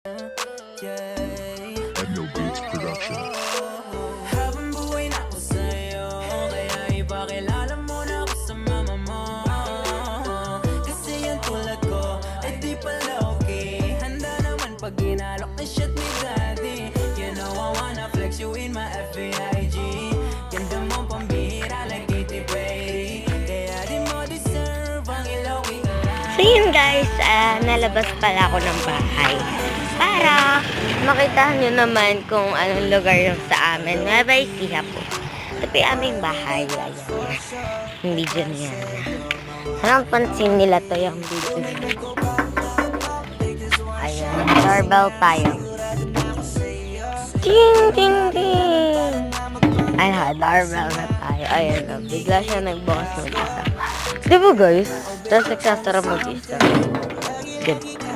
No Beats Production. Habang buhay na ako sa'yo, kaya ipakilala mo na ako sa mama mo. Kasi yung tulad ko ay di pala okay. Handa naman pag ginalok na shit ni daddy. You know I wanna flex you in my FBIG. Ganda mo pambihira like Katy Perry. Kaya di mo deserve ang ilawi ka lang. So yun guys, nalabas pala ako ng bahay para makita nyo naman kung anong lugar yung sa amin. Nueva Ecija po. Ito po yung aming bahay. Ayan. Yung video niya. Sanang pansin nila to yung video niya. Ayan. Doorbell tayo. Ting, ting, ting. Ayan, doorbell na tayo. Ayan na. Bigla siya nagbukas mag-isa. Diba guys? Tapos nagsasara mag-isa. Good.